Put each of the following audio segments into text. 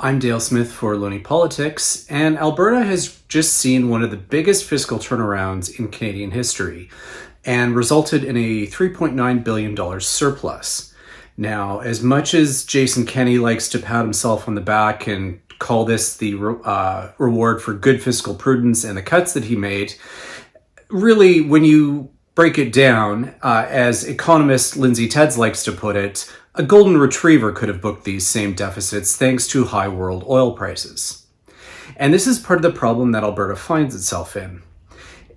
I'm Dale Smith for Loney Politics, and Alberta has just seen one of the biggest fiscal turnarounds in Canadian history and resulted in a $3.9 billion surplus. Now, as much as Jason Kenney likes to pat himself on the back and call this the reward for good fiscal prudence and the cuts that he made, really, when you break it down, as economist Lindsay Tedds likes to put it, a golden retriever could have booked these same deficits thanks to high world oil prices. And this is part of the problem that Alberta finds itself in.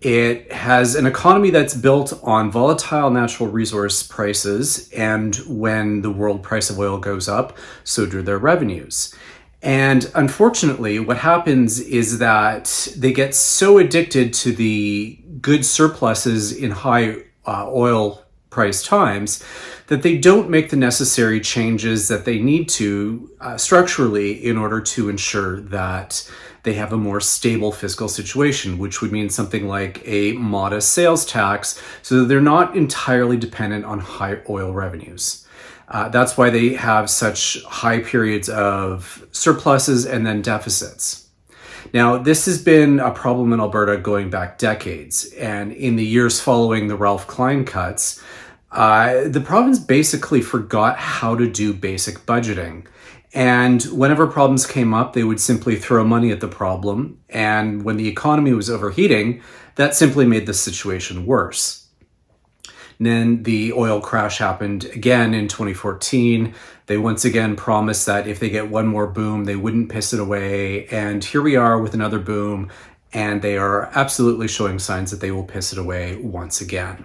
It has an economy that's built on volatile natural resource prices, and when the world price of oil goes up, so do their revenues. And unfortunately, what happens is that they get so addicted to the good surpluses in high oil price times that they don't make the necessary changes that they need to structurally in order to ensure that they have a more stable fiscal situation, which would mean something like a modest sales tax so that they're not entirely dependent on high oil revenues. That's why they have such high periods of surpluses and then deficits. Now, this has been a problem in Alberta going back decades, and in the years following the Ralph Klein cuts, the province basically forgot how to do basic budgeting. And whenever problems came up, they would simply throw money at the problem. And when the economy was overheating, that simply made the situation worse. And then the oil crash happened again in 2014. They once again promised that if they get one more boom, they wouldn't piss it away. And here we are with another boom, and they are absolutely showing signs that they will piss it away once again.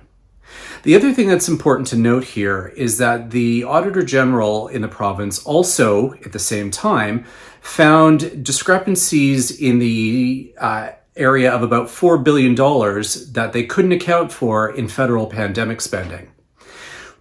The other thing that's important to note here is that the Auditor General in the province also, at the same time, found discrepancies in the area of about $4 billion that they couldn't account for in federal pandemic spending,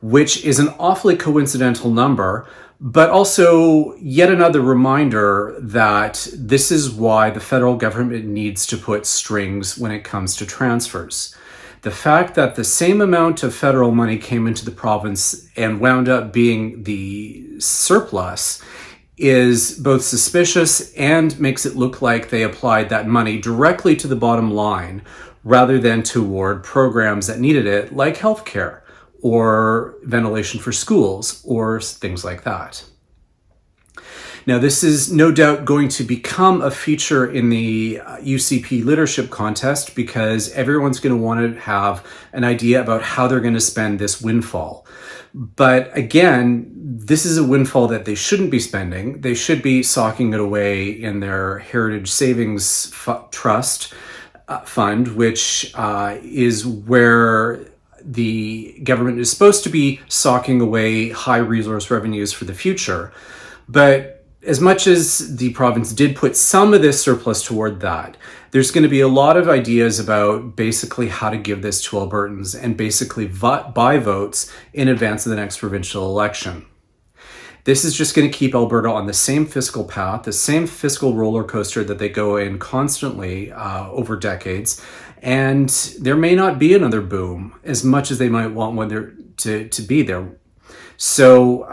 which is an awfully coincidental number, but also yet another reminder that this is why the federal government needs to put strings when it comes to transfers. The fact that the same amount of federal money came into the province and wound up being the surplus is both suspicious and makes it look like they applied that money directly to the bottom line rather than toward programs that needed it, like healthcare or ventilation for schools or things like that. Now, this is no doubt going to become a feature in the UCP leadership contest because everyone's going to want to have an idea about how they're going to spend this windfall. But again, this is a windfall that they shouldn't be spending. They should be socking it away in their Heritage Savings Trust fund, which is where the government is supposed to be socking away high resource revenues for the future. But as much as the province did put some of this surplus toward that, there's going to be a lot of ideas about basically how to give this to Albertans and basically buy votes in advance of the next provincial election. This is just going to keep Alberta on the same fiscal path, the same fiscal roller coaster that they go in constantly over decades. And there may not be another boom as much as they might want one there to be there. So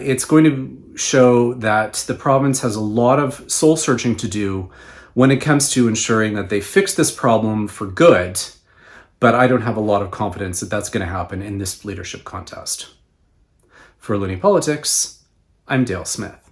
it's going to show that the province has a lot of soul searching to do when it comes to ensuring that they fix this problem for good. But I don't have a lot of confidence that that's going to happen in this leadership contest. For Loney Politics, I'm Dale Smith.